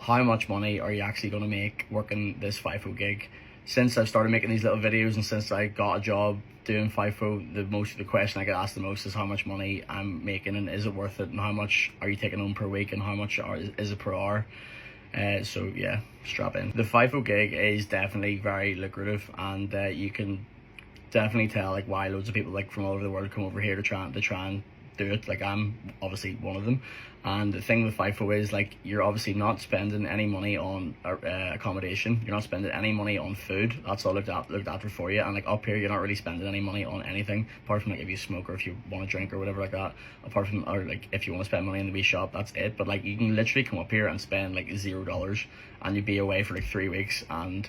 how much money are you actually going to make working this FIFO gig? Since I've started making these little videos and since I got a job doing FIFO, the question I get asked the most is how much money I'm making and is it worth it, and how much are you taking home per week and how much is it per hour. So yeah, strap in. The FIFO gig is definitely very lucrative, and you can definitely tell like why loads of people like from all over the world come over here to try and do it. Like, I'm obviously one of them. And the thing with FIFO is like you're obviously not spending any money on accommodation, you're not spending any money on food, that's all looked after for you. And like up here you're not really spending any money on anything apart from like if you smoke or if you want to drink or whatever like that, apart from, or like if you want to spend money in the wee shop, that's it. But like you can literally come up here and spend like $0 and you'd be away for like 3 weeks. And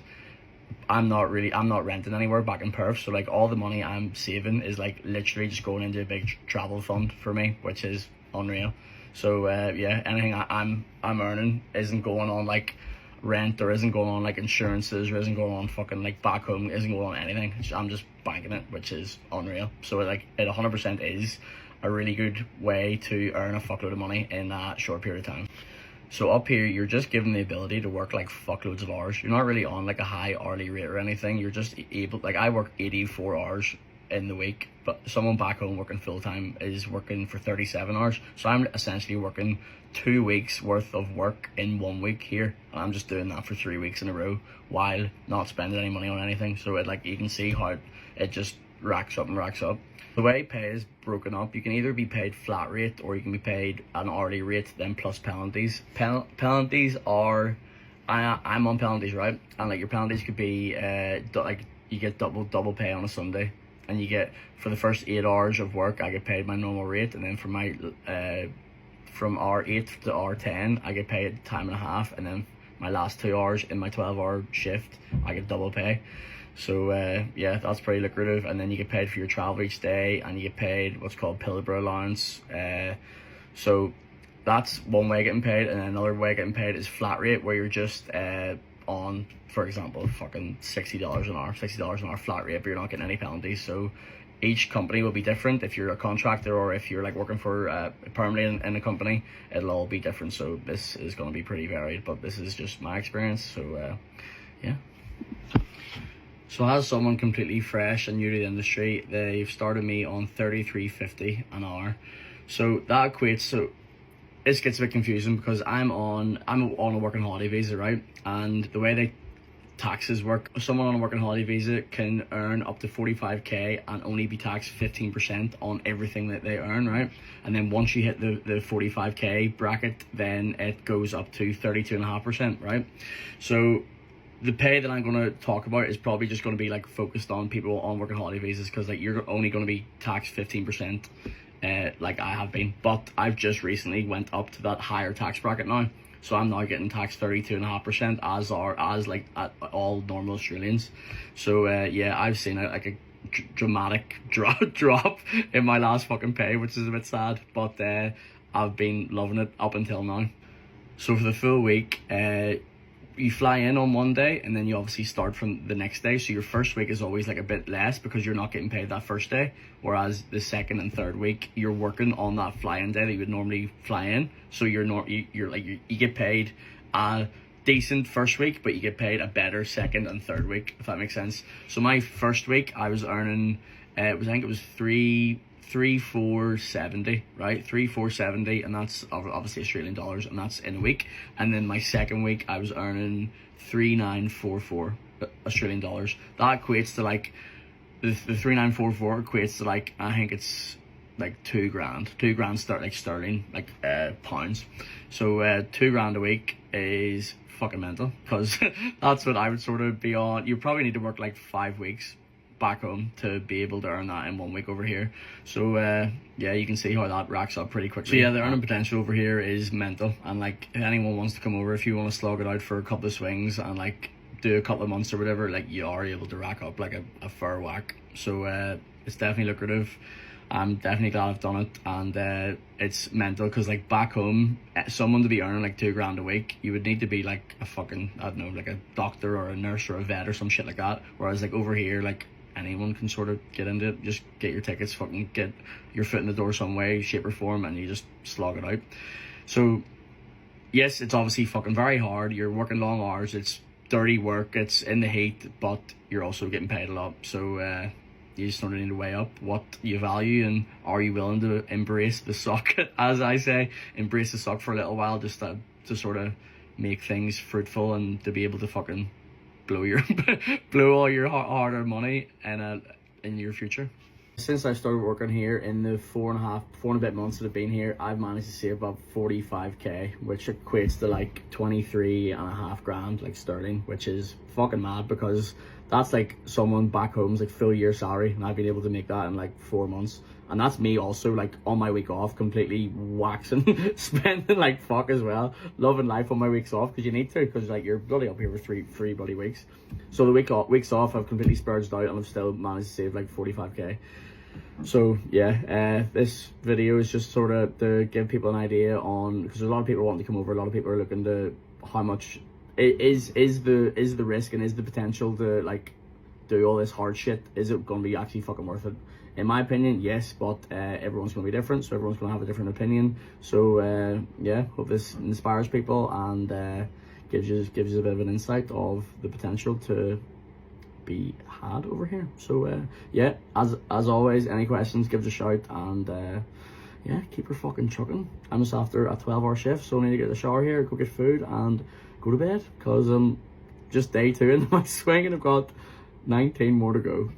I'm not renting anywhere back in Perth, so like all the money I'm saving is like literally just going into a big travel fund for me, which is unreal. So yeah, anything I'm earning isn't going on like rent, or isn't going on like insurances, or isn't going on fucking like back home, isn't going on anything. I'm just banking it, which is unreal. So like it 100% is a really good way to earn a fuckload of money in a short period of time. So up here, you're just given the ability to work like fuckloads of hours. You're not really on like a high hourly rate or anything. You're just able, like I work 84 hours in the week, but someone back home working full time is working for 37 hours. So I'm essentially working 2 weeks worth of work in 1 week here. And I'm just doing that for 3 weeks in a row while not spending any money on anything. So it, like, you can see how it just racks up and racks up. The way pay is broken up, you can either be paid flat rate or you can be paid an hourly rate, then plus penalties. Penalties are, I'm on penalties, right? And like your penalties could be like you get double pay on a Sunday, and you get, for the first 8 hours of work I get paid my normal rate, and then for my from hour 8 to hour 10 I get paid time and a half, and then my last 2 hours in my 12-hour shift I get double pay. So yeah, that's pretty lucrative. And then you get paid for your travel each day, and you get paid what's called Pilbara allowance. So that's one way of getting paid. And then another way of getting paid is flat rate, where you're just on, for example, fucking $60 an hour flat rate, but you're not getting any penalties. So each company will be different. If you're a contractor or if you're like working for permanently in a company, it'll all be different. So this is going to be pretty varied, but this is just my experience. So yeah. So as someone completely fresh and new to the industry, they've started me on $33.50 an hour. So that equates, so this gets a bit confusing because I'm on a working holiday visa, right? And the way the taxes work, someone on a working holiday visa can earn up to 45k and only be taxed 15% on everything that they earn, right? And then once you hit the 45k bracket, then it goes up to 32.5%, right? So the pay that I'm going to talk about is probably just going to be like focused on people on working holiday visas, because like you're only going to be taxed 15%, like I have been. But I've just recently went up to that higher tax bracket now, so I'm now getting taxed 32.5% as like all normal Australians. So yeah, I've seen a dramatic drop in my last fucking pay, which is a bit sad, but I've been loving it up until now. So for the full week, you fly in on one day and then you obviously start from the next day. So your first week is always like a bit less because you're not getting paid that first day. Whereas the second and third week, you're working on that fly-in day that you would normally fly in. So you get paid a decent first week, but you get paid a better second and third week, if that makes sense. So my first week I was earning, I think it was 3,470, right? 3,470, and that's obviously Australian dollars, and that's in a week. And then my second week I was earning 3,944 Australian dollars. That equates to like the 3,944 equates to like, I think it's like $2,000 sterling, like pounds. So $2,000 a week is fucking mental, because that's what I would sort of be on. You probably need to work like 5 weeks back home to be able to earn that in 1 week over here. So yeah, you can see how that racks up pretty quickly. So yeah, the earning potential over here is mental, and like if anyone wants to come over, if you want to slog it out for a couple of swings and like do a couple of months or whatever, like you are able to rack up like a fair whack. So it's definitely lucrative. I'm definitely glad I've done it, and it's mental because like back home, someone to be earning like $2,000 a week, you would need to be like a fucking, I don't know, like a doctor or a nurse or a vet or some shit like that. Whereas like over here, like anyone can sort of get into it. Just get your tickets, fucking get your foot in the door some way, shape or form, and you just slog it out. So yes, it's obviously fucking very hard. You're working long hours. It's dirty work. It's in the heat, but you're also getting paid a lot. So you just sort of need to weigh up what you value, and are you willing to embrace the suck, as I say, embrace the suck for a little while, just to sort of make things fruitful and to be able to fucking blow your blow all your hard-earned money in your future. Since I started working here, in the four and a bit months that I've been here, I've managed to save about 45k, which equates to like 23.5 grand, like sterling, which is fucking mad, because that's like someone back home's like full year salary, and I've been able to make that in like 4 months. And that's me also, like, on my week off, completely waxing, spending like fuck as well, loving life on my weeks off, because you need to, because like you're bloody up here for three bloody weeks. So the weeks off, I've completely splurged out, and I've still managed to save like 45k. So yeah, this video is just sort of to give people an idea on, because there's a lot of people wanting to come over, a lot of people are looking to how much is the risk and is the potential to like do all this hard shit, is it going to be actually fucking worth it? In my opinion, yes, but everyone's going to be different, so everyone's going to have a different opinion. So yeah, hope this inspires people and gives you a bit of an insight of the potential to be had over here. So yeah, as always, any questions, give us a shout, and yeah, keep your fucking trucking. I'm just after a 12-hour shift, so I need to get a shower here, go get food, and go to bed, because I'm just day 2 into my swing, and I've got 19 more to go.